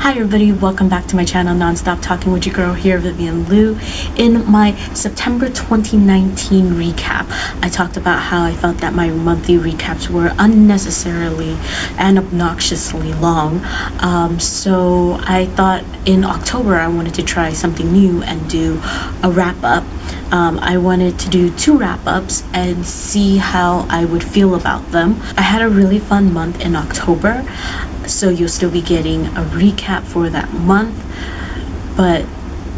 Hi everybody, welcome back to my channel, Nonstop Talking with your girl here, Vivian Liu. In my September 2019 recap, I talked about how I felt that my monthly recaps were unnecessarily and obnoxiously long. So I thought in October I wanted to try something new and do a wrap-up. I wanted to do 2 wrap-ups and see how I would feel about them. I had a really fun month in October, so you'll still be getting a recap for that month, but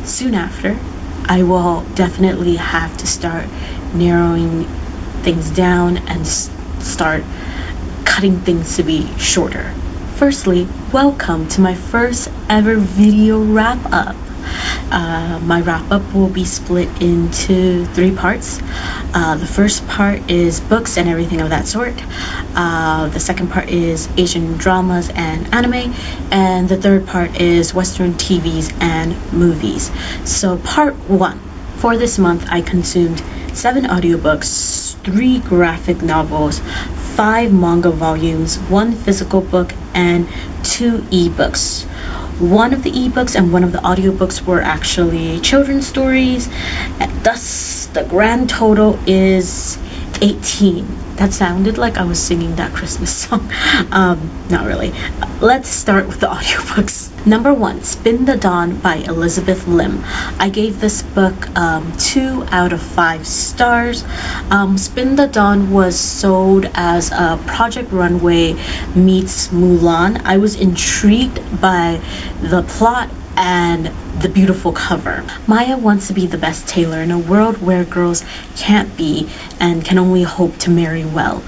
soon after I will definitely have to start narrowing things down and start cutting things to be shorter. Firstly, welcome to my first ever video wrap-up. My wrap-up will be split into 3 parts. The first part is books and everything of that sort. The second part is Asian dramas and anime. And the third part is Western TVs and movies. So part 1. For this month, I consumed 7 audiobooks, 3 graphic novels, 5 manga volumes, 1 physical book, and 2 ebooks. One of the ebooks and one of the audiobooks were actually children's stories, and thus the grand total is 18. That sounded like I was singing that Christmas song. Not really. Let's start with the audiobooks. Number 1, Spin the Dawn by Elizabeth Lim. I gave this book 2 out of 5 stars. Spin the Dawn was sold as a Project Runway meets Mulan. I was intrigued by the plot and the beautiful cover. Maya wants to be the best tailor in a world where girls can't be and can only hope to marry well.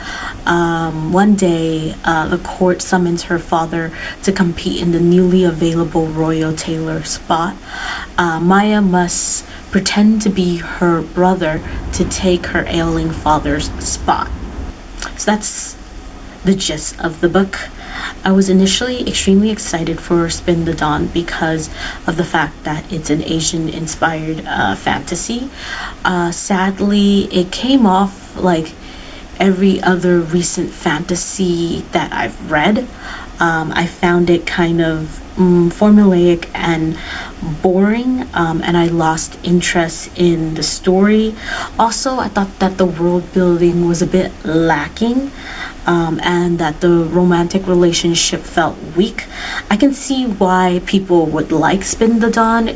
One day, the court summons her father to compete in the newly available royal tailor spot. Maya must pretend to be her brother to take her ailing father's spot. So that's the gist of the book. I was initially extremely excited for Spin the Dawn because of the fact that it's an Asian-inspired fantasy. Sadly, it came off like every other recent fantasy that I've read. I found it kind of formulaic and boring, and I lost interest in the story. Also, I thought that the world building was a bit lacking, and that the romantic relationship felt weak. I can see why people would like Spin the Dawn.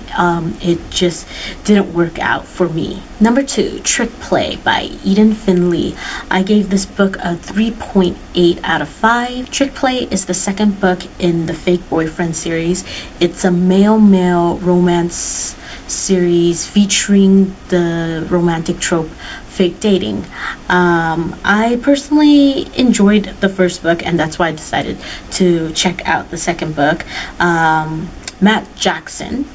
It just didn't work out for me. Number 2, Trick Play by Eden Finley. I gave this book a 3.8 out of 5. Trick Play is the second book in the Fake Boyfriend series. It's a male-male romance series featuring the romantic trope fake dating. I personally enjoyed the first book, and that's why I decided to check out the second book. Matt Jackson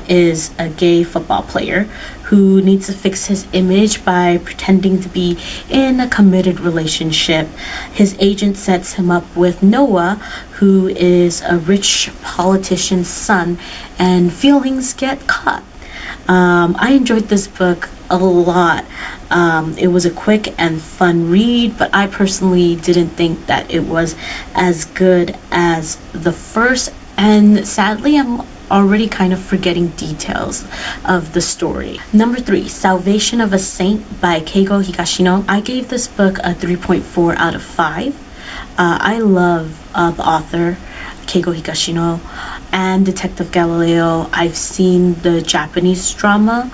is a gay football player who needs to fix his image by pretending to be in a committed relationship. His agent sets him up with Noah, who is a rich politician's son, and feelings get caught. I enjoyed this book a lot. It was a quick and fun read, but I personally didn't think that it was as good as the first, and sadly I'm already kind of forgetting details of the story. Number 3, Salvation of a Saint by Keigo Higashino. I gave this book a 3.4 out of 5. I love the author Keigo Higashino and Detective Galileo. I've seen the Japanese drama,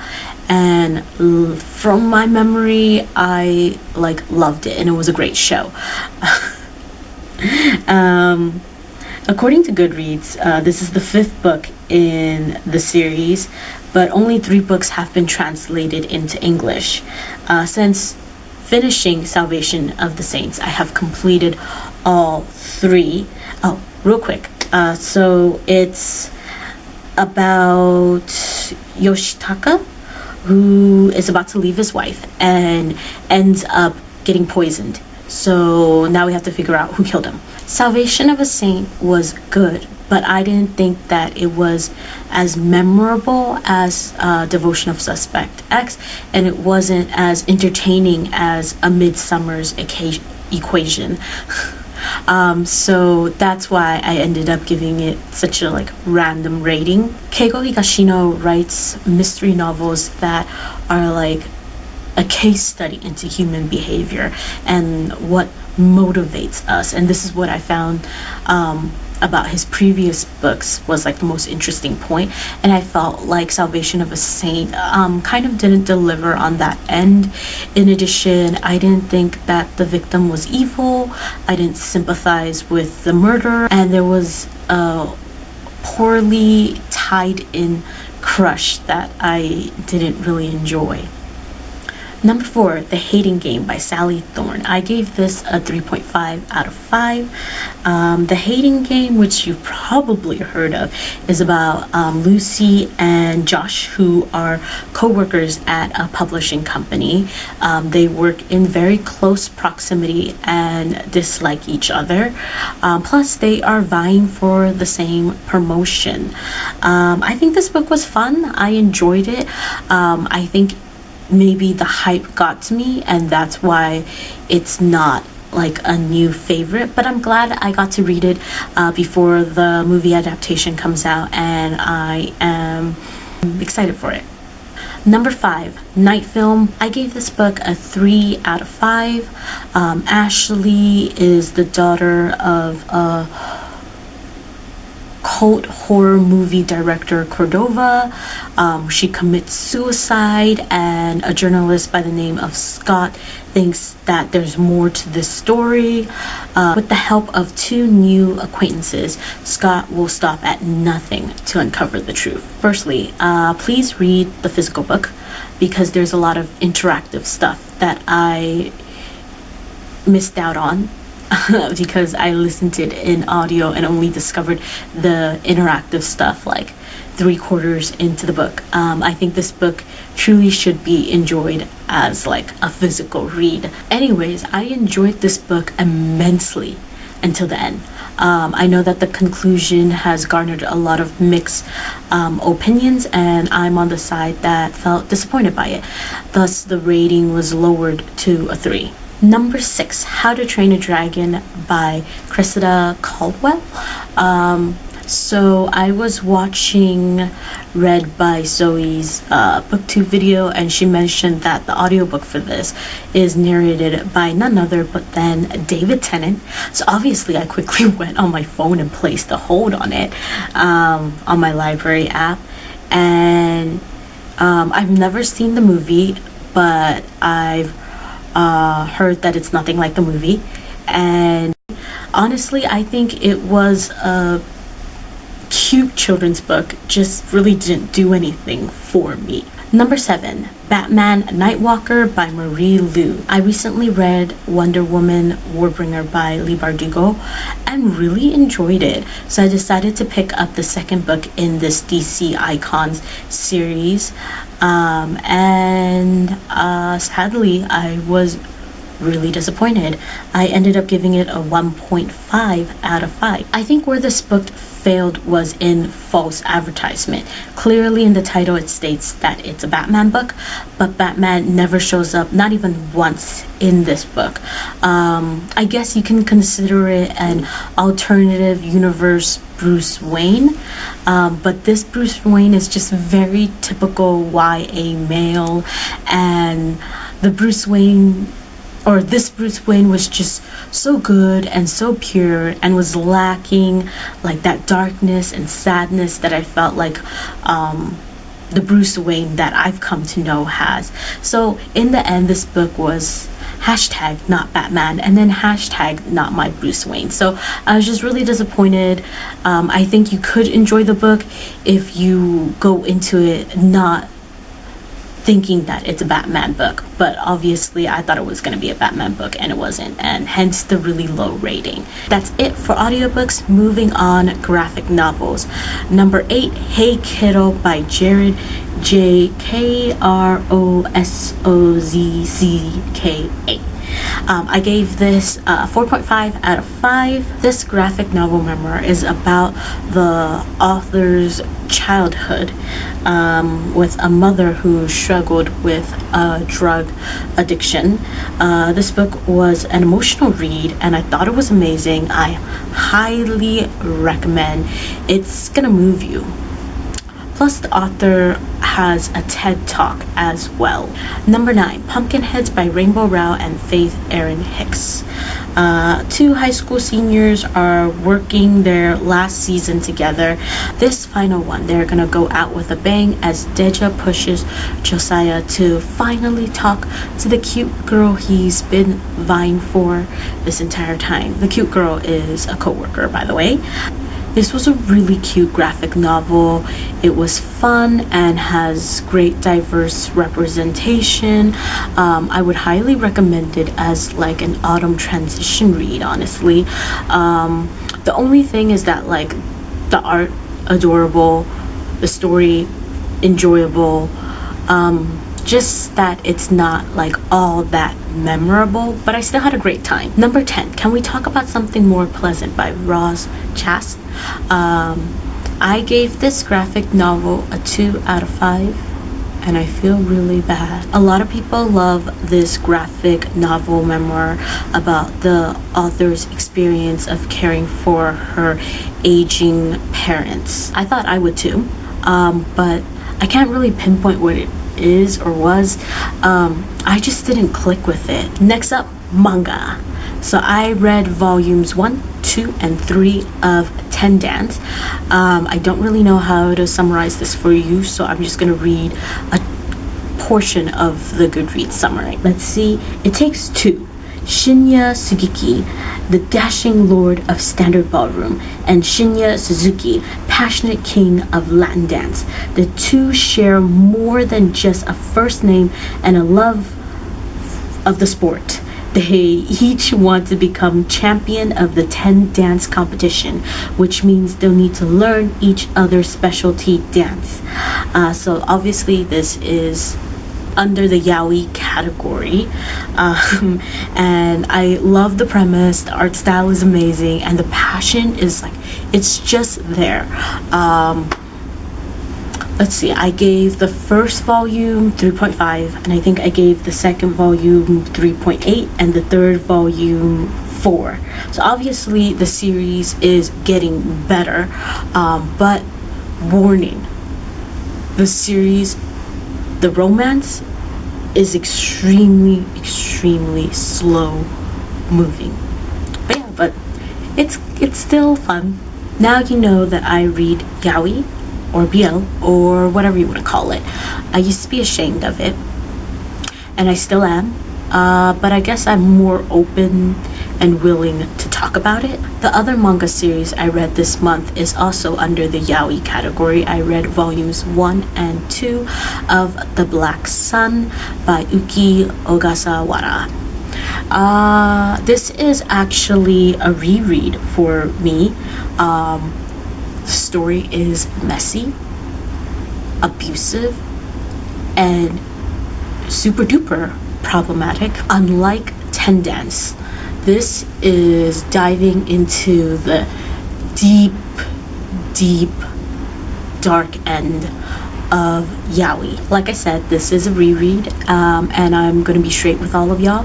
and from my memory I loved it, and it was a great show. According to Goodreads, this is the 5th book in the series, but only 3 books have been translated into English. Since finishing Salvation of the Saints, I have completed all 3. Oh, real quick. So it's about Yoshitaka, who is about to leave his wife and ends up getting poisoned. So now we have to figure out who killed him. Salvation of a Saint was good, but I didn't think that it was as memorable as Devotion of Suspect X, and it wasn't as entertaining as A Midsummer's Equation. So that's why I ended up giving it such a like random rating. Keigo Higashino writes mystery novels that are like a case study into human behavior and what motivates us. And this is what I found about his previous books was like the most interesting point. And I felt like Salvation of a Saint kind of didn't deliver on that end. In addition, I didn't think that the victim was evil. I didn't sympathize with the murder, and there was a poorly tied in crush that I didn't really enjoy. Number 4, The Hating Game by Sally Thorne. I gave this a 3.5 out of 5. The Hating Game, which you've probably heard of, is about Lucy and Josh, who are co-workers at a publishing company. They work in very close proximity and dislike each other. Plus, they are vying for the same promotion. I think this book was fun. I enjoyed it. I think maybe the hype got to me, and that's why it's not like a new favorite, but I'm glad I got to read it before the movie adaptation comes out, and I am excited for it. Number 5, Night Film. I gave this book a 3 out of 5. Ashley is the daughter of a cult horror movie director Cordova. She commits suicide, and a journalist by the name of Scott thinks that there's more to this story. With the help of 2 new acquaintances, Scott will stop at nothing to uncover the truth. Firstly, please read the physical book, because there's a lot of interactive stuff that I missed out on because I listened to it in audio and only discovered the interactive stuff like 3/4 into the book. I think this book truly should be enjoyed as like a physical read. Anyways, I enjoyed this book immensely until the end. I know that the conclusion has garnered a lot of mixed opinions, and I'm on the side that felt disappointed by it. Thus, the rating was lowered to a 3. Number 6, How to Train a Dragon by Cressida Caldwell. So I was watching Read by Zoe's booktube video, and she mentioned that the audiobook for this is narrated by none other but then David Tennant. So obviously I quickly went on my phone and placed a hold on it on my library app. And I've never seen the movie, but I've heard that it's nothing like the movie, and honestly I think it was a cute children's book, just really didn't do anything for me. Number 7, Batman Nightwalker by Marie Lu. I recently read Wonder Woman Warbringer by Leigh Bardugo and really enjoyed it, so I decided to pick up the second book in this DC Icons series, and sadly I was really disappointed. I ended up giving it a 1.5 out of 5. I think where this book failed was in false advertisement. Clearly in the title it states that it's a Batman book, but Batman never shows up, not even once in this book. I guess you can consider it an alternative universe Bruce Wayne, but this Bruce Wayne is just very typical YA male, and this Bruce Wayne was just so good and so pure, and was lacking like that darkness and sadness that I felt like the Bruce Wayne that I've come to know has. So in the end, this book was hashtag not Batman, and then hashtag not my Bruce Wayne. So I was just really disappointed. I think you could enjoy the book if you go into it not thinking that it's a Batman book, but obviously I thought it was going to be a Batman book and it wasn't, and hence the really low rating. That's it for audiobooks. Moving on, graphic novels. Number 8, Hey Kiddo by Jared J. Kroszczka. I gave this 4.5 out of 5. This graphic novel memoir is about the author's childhood with a mother who struggled with drug addiction. This book was an emotional read and I thought it was amazing. I highly recommend. It's gonna move you. Plus, the author has a TED Talk as well. Number 9, Pumpkinheads by Rainbow Rao and Faith Erin Hicks. 2 high school seniors are working their last season together. This final one, they're gonna go out with a bang as Deja pushes Josiah to finally talk to the cute girl he's been vying for this entire time. The cute girl is a co-worker, by the way. This was a really cute graphic novel. It was fun and has great diverse representation. I would highly recommend it as like an autumn transition read, honestly. The only thing is that like the art, adorable, the story, enjoyable. Just that it's not like all that memorable, but I still had a great time. Number 10, Can We Talk About Something More Pleasant by Roz Chast. I gave this graphic novel a 2 out of 5 and I feel really bad. A lot of people love this graphic novel memoir about the author's experience of caring for her aging parents. I thought I would too, but I can't really pinpoint what it is or was. I just didn't click with it. Next up, manga. So I read volumes 1, 2, and 3 of Ten Dance. I don't really know how to summarize this for you, so I'm just gonna read a portion of the Goodreads summary. Let's see. It takes 2. Shinya Sugiki, the dashing lord of standard ballroom, and Shinya Suzuki, passionate king of Latin dance. The two share more than just a first name and a love of the sport. They each want to become champion of the 10 dance competition, which means they'll need to learn each other's specialty dance. So obviously this is under the yaoi category, and I love the premise. The art style is amazing and the passion is like, it's just there. Let's see, I gave the first volume 3.5 and I think I gave the second volume 3.8 and the third volume 4. So obviously the series is getting better, but warning, the series, the romance is extremely slow moving. But yeah, but it's still fun. Now you know that I read yaoi or BL or whatever you want to call it. I used to be ashamed of it and I still am, but I guess I'm more open and willing to talk about it. The other manga series I read this month is also under the yaoi category. I read volumes 1 and 2 of The Black Sun by Uki Ogasawara. This is actually a reread for me. The story is messy, abusive, and super duper problematic. Unlike Ten Dance, this is diving into the deep, dark end of yaoi. Like I said, this is a reread, and I'm gonna be straight with all of y'all.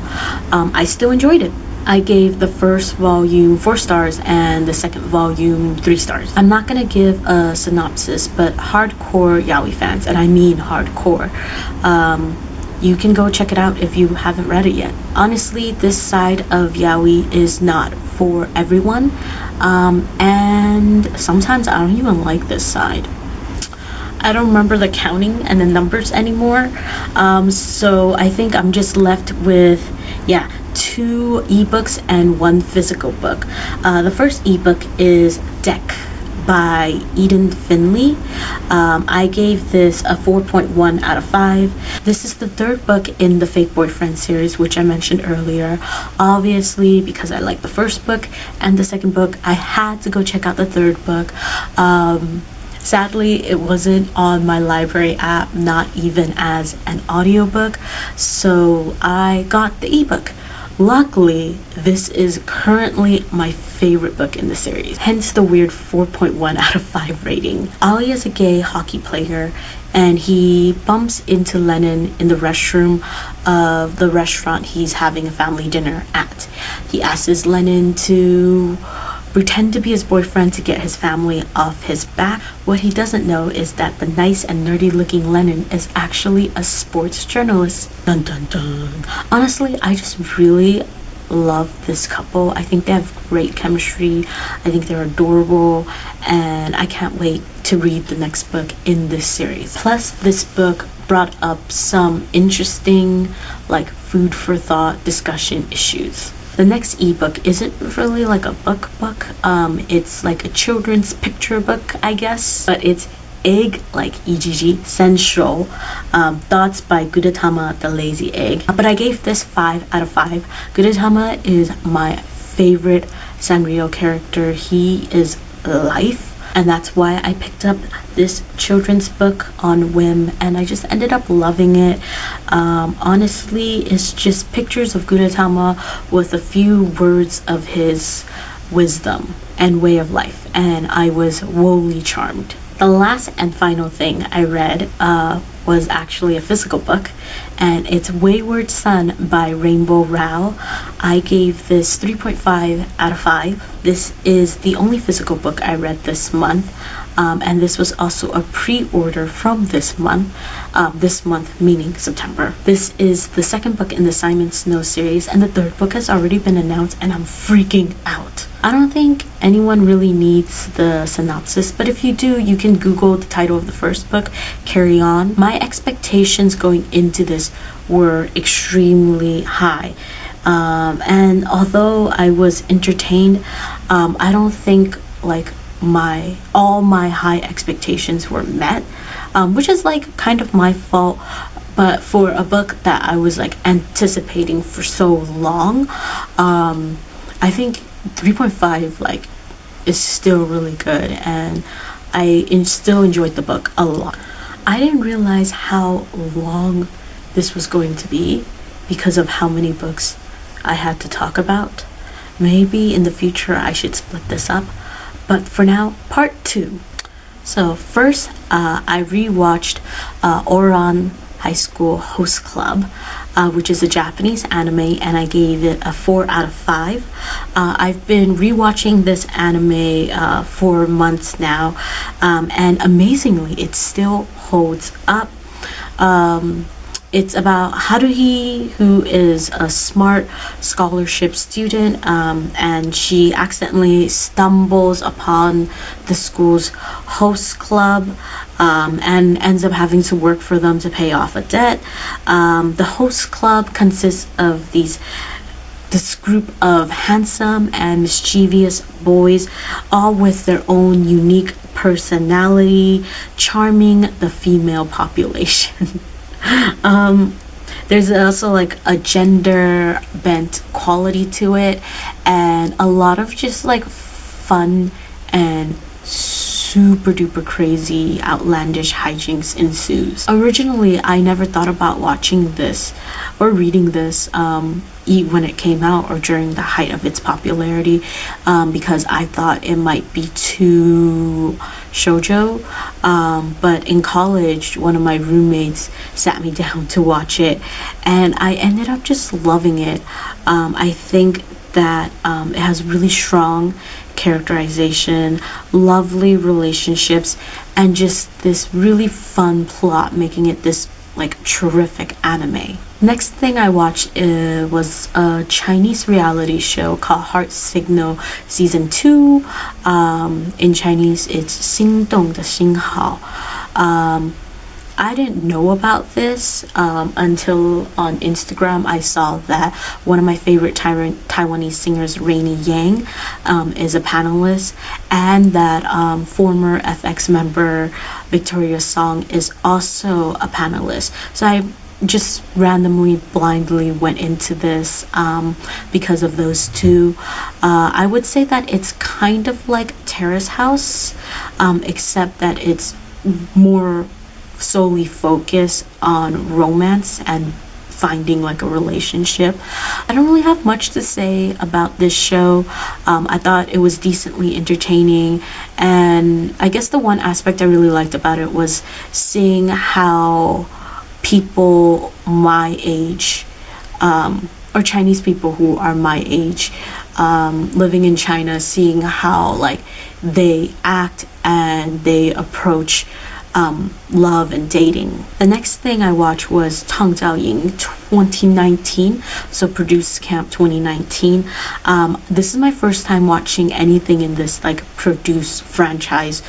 I still enjoyed it. I gave the first volume 4 stars and the second volume 3 stars. I'm not gonna give a synopsis, but hardcore yaoi fans, and I mean hardcore, you can go check it out if you haven't read it yet. Honestly, this side of yaoi is not for everyone, and sometimes I don't even like this side. I don't remember the counting and the numbers anymore, so I think I'm just left with 2 ebooks and 1 physical book. The first ebook is Deck by Eden Finley. I gave this a 4.1 out of 5. This is the 3rd book in the Fake Boyfriend series, which I mentioned earlier. Obviously, because I liked the first book and the second book, I had to go check out the 3rd book. Sadly, it wasn't on my library app, not even as an audiobook, so I got the ebook. Luckily, this is currently my favorite book in the series, hence the weird 4.1 out of 5 rating. Ollie is a gay hockey player, and he bumps into Lennon in the restroom of the restaurant he's having a family dinner at. He asks Lennon to pretend to be his boyfriend to get his family off his back. What he doesn't know is that the nice and nerdy looking Lennon is actually a sports journalist. Dun dun dun. Honestly, I just really love this couple. I think they have great chemistry. I think they're adorable, and I can't wait to read the next book in this series. Plus, this book brought up some interesting, like, food for thought discussion issues. The next ebook isn't really like a book. It's like a children's picture book, I guess, but it's egg, like EGG, sensual, thoughts by Gudetama the lazy egg. But I gave this 5 out of 5. Gudetama is my favorite Sanrio character. He is life, and that's why I picked up this children's book on whim, and I just ended up loving it. Honestly, it's just pictures of Gudetama with a few words of his wisdom and way of life, and I was woefully charmed. The last and final thing I read was actually a physical book, and it's Wayward Son by Rainbow Rowell. I gave this 3.5 out of 5. This is the only physical book I read this month, and this was also a pre-order from this month meaning September. This is the second book in the Simon Snow series, and the third book has already been announced, and I'm freaking out. I don't think anyone really needs the synopsis, but if you do, you can Google the title of the first book, Carry On. My expectations going into this were extremely high, and although I was entertained, I don't think like all my high expectations were met, which is like kind of my fault. But for a book that I was like anticipating for so long, I think 3.5 like is still really good, and I still enjoyed the book a lot. I didn't realize how long this was going to be because of how many books I had to talk about. Maybe in the future I should split this up, but for now, part 2. So first, I rewatched Ouran High School Host Club, which is a Japanese anime, and I gave it a 4 out of 5. I've been rewatching this anime for months now, and amazingly, it still holds up. It's about Haruhi, who is a smart scholarship student, and she accidentally stumbles upon the school's host club, and ends up having to work for them to pay off a debt. The host club consists of this group of handsome and mischievous boys, all with their own unique personality, charming the female population. There's also like a gender bent quality to it, and a lot of just like fun and super duper crazy outlandish hijinks ensues. Originally, I never thought about watching this or reading this when it came out or during the height of its popularity, because I thought it might be too shoujo, but in college one of my roommates sat me down to watch it, and I ended up just loving it. I think that it has really strong characterization, lovely relationships, and just this really fun plot, making it this like terrific anime. Next thing I watched was a Chinese reality show called Heart Signal Season 2. In Chinese, it's 心动的信号. I didn't know about this until on Instagram I saw that one of my favorite Taiwanese singers, Rainy Yang, is a panelist, and that former FX member Victoria Song is also a panelist. So I just randomly, blindly went into this because of those two. I would say that it's kind of like Terrace House, except that it's more solely focused on romance and finding like a relationship. I don't really have much to say about this show. I thought it was decently entertaining, and I guess the one aspect I really liked about it was seeing how people my age, or Chinese people who are my age, living in China, seeing how like they act and they approach love and dating. The next thing I watched was Tang Ying 2019, so Produce Camp 2019. This is my first time watching anything in this like Produce franchise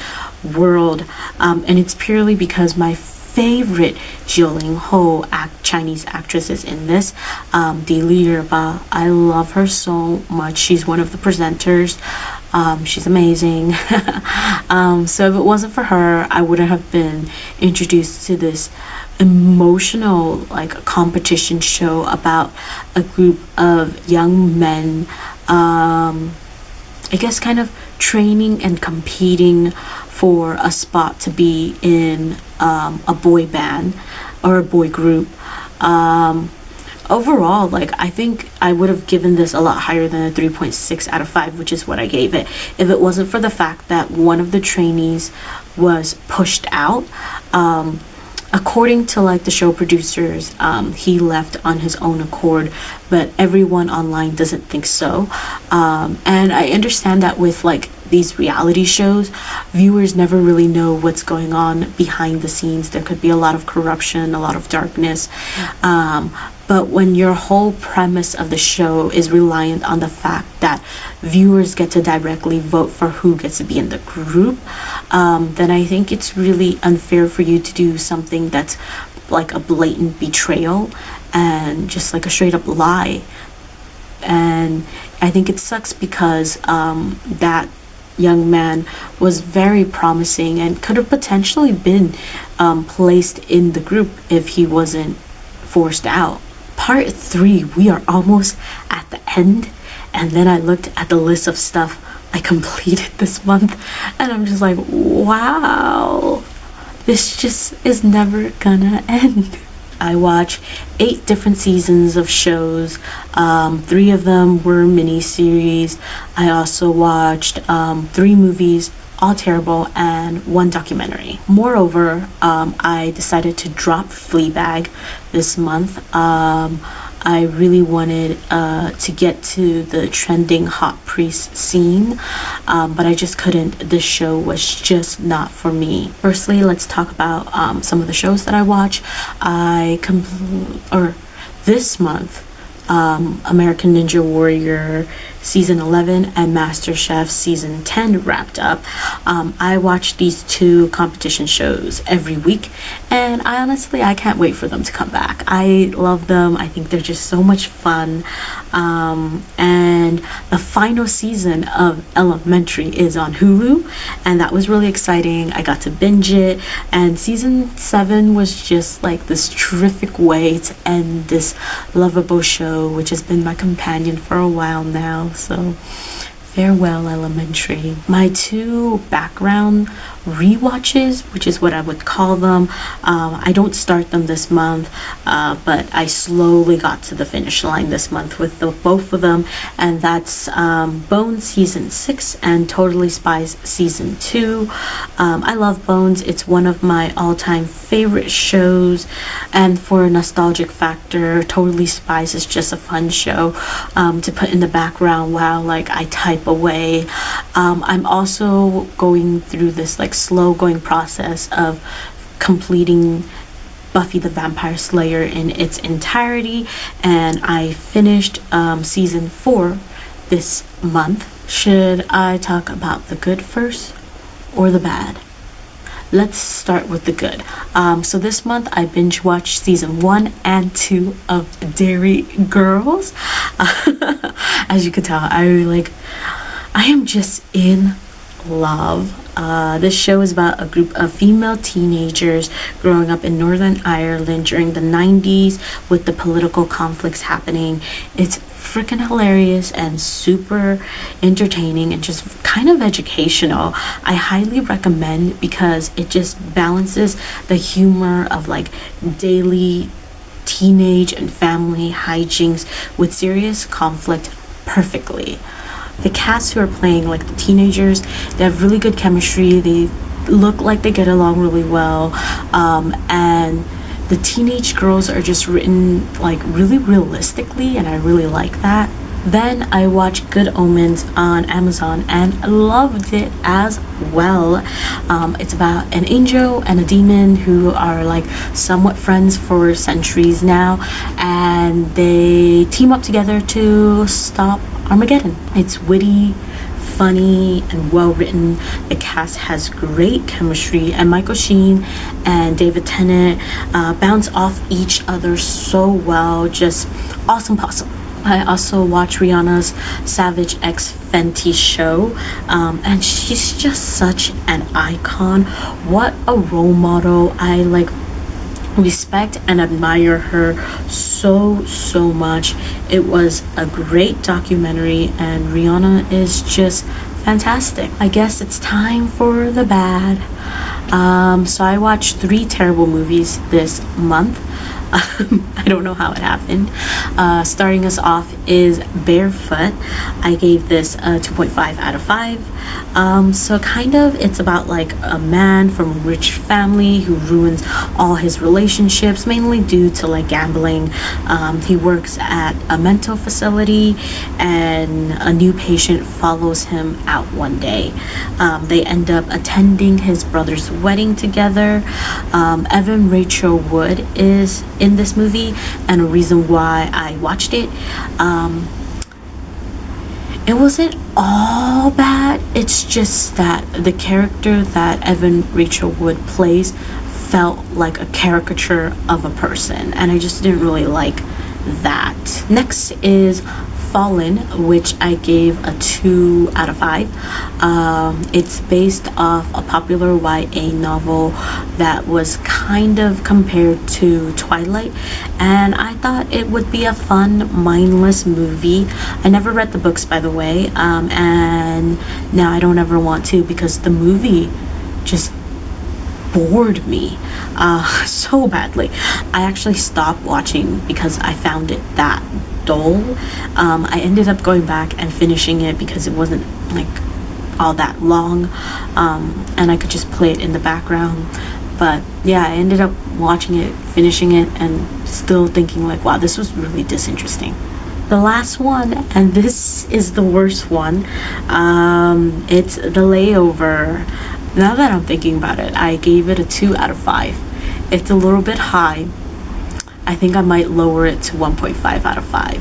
world, and it's purely because my favorite Jiuling Ho Chinese actress is in this, Di Li Ba. I love her so much. She's one of the presenters. She's amazing. So if it wasn't for her, I wouldn't have been introduced to this emotional like competition show about a group of young men, I guess kind of training and competing for a spot to be in a boy band or a boy group. Overall, like I think I would have given this a lot higher than a 3.6 out of 5, which is what I gave it, if it wasn't for the fact that one of the trainees was pushed out. According to like the show producers, he left on his own accord, but everyone online doesn't think so. And I understand that with like these reality shows, viewers never really know what's going on behind the scenes. There could be a lot of corruption, a lot of darkness. But when your whole premise of the show is reliant on the fact that viewers get to directly vote for who gets to be in the group, then I think it's really unfair for you to do something that's like a blatant betrayal and just like a straight up lie. And I think it sucks because that young man was very promising and could have potentially been placed in the group if he wasn't forced out. Part 3, we are almost at the end, and then I looked at the list of stuff I completed this month, and I'm just like, wow, this just is never gonna end. I watched 8 different seasons of shows. 3 of them were mini-series. I also watched 3 movies, all terrible, and 1 documentary. Moreover, I decided to drop Fleabag this month. I really wanted to get to the trending hot priest scene, but I just couldn't. This show was just not for me. Firstly, let's talk about some of the shows that I watch. This month, American Ninja Warrior season 11 and MasterChef season 10 wrapped up. I watch these 2 competition shows every week, and I can't wait for them to come back. I love them. I think they're just so much fun. And the final season of Elementary is on Hulu, and that was really exciting. I got to binge it, and season 7 was just like this terrific way to end this lovable show, which has been my companion for a while now. So farewell, Elementary. My 2 background rewatches, which is what I would call them, I don't start them this month, but I slowly got to the finish line this month with both of them, and that's Bones season 6 and Totally Spies season 2. I love Bones. It's one of my all-time favorite shows, and for a nostalgic factor, Totally Spies is just a fun show to put in the background while like I type away. I'm also going through this like slow going process of completing Buffy the Vampire Slayer in its entirety, and I finished season 4 this month. Should I talk about the good first or the bad? Let's start with the good. So this month I binge watched season 1 and 2 of Dairy Girls. As you can tell, I am just in love. This show is about a group of female teenagers growing up in Northern Ireland during the 90s with the political conflicts happening. It's freaking hilarious and super entertaining and just kind of educational. I highly recommend because it just balances the humor of like daily teenage and family hijinks with serious conflict perfectly. The cast who are playing like the teenagers, they have really good chemistry. They look like they get along really well, and the teenage girls are just written like really realistically, and I really like that. Then I watched Good Omens on Amazon and loved it as well. It's about an angel and a demon who are like somewhat friends for centuries now, and they team up together to stop Armageddon. It's witty, funny, and well written. The cast has great chemistry, and Michael Sheen and David Tennant bounce off each other so well. Just awesome possum. I also watched Rihanna's Savage X Fenty show, and she's just such an icon. What a role model. I like respect and admire her so much. It was a great documentary, and Rihanna is just fantastic. I guess it's time for the bad. So I watched 3 terrible movies this month. I don't know how it happened. Starting us off is Barefoot. I gave this a 2.5 out of 5. So kind of it's about like a man from a rich family who ruins all his relationships, mainly due to like gambling. He works at a mental facility, and a new patient follows him out one day. They end up attending his brother's wedding together. Evan Rachel Wood is in this movie, and a reason why I watched it. It wasn't all bad. It's just that the character that Evan Rachel Wood plays felt like a caricature of a person, and I just didn't really like that. Next is Fallen, which I gave a 2 out of 5. It's based off a popular YA novel that was kind of compared to Twilight, and I thought it would be a fun, mindless movie. I never read the books, by the way, and now I don't ever want to, because the movie just bored me so badly. I actually stopped watching because I found it that dull. I ended up going back and finishing it because it wasn't like all that long, and I could just play it in the background. But yeah, I ended up watching it, finishing it, and still thinking like, wow, this was really disinteresting. The last one, and this is the worst one, it's The Layover. Now that I'm thinking about it, I gave it a 2 out of 5. It's a little bit high. I think I might lower it to 1.5 out of 5.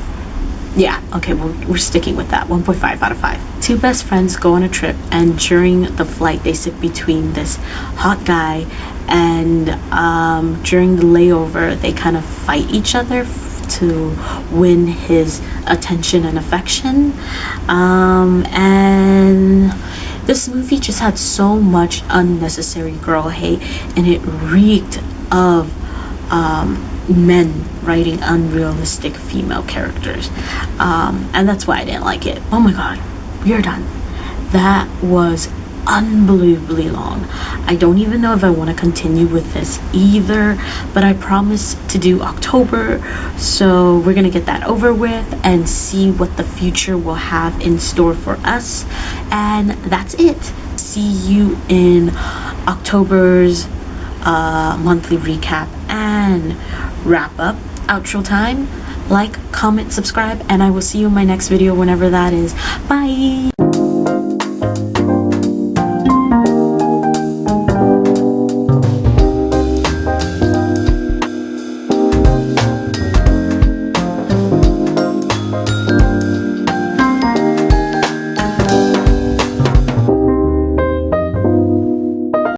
Yeah, okay, we're sticking with that. 1.5 out of 5. 2 best friends go on a trip, and during the flight, they sit between this hot guy, and during the layover, they kind of fight each other to win his attention and affection. And this movie just had so much unnecessary girl hate, and it reeked of men writing unrealistic female characters, and that's why I didn't like it. Oh my god, we are done. That was unbelievably long. I don't even know if I want to continue with this either, but I promise to do October, so we're gonna get that over with and see what the future will have in store for us. And that's it. See you in October's monthly recap and wrap up. Outro time. Like, comment, subscribe, and I will see you in my next video whenever that is. Bye.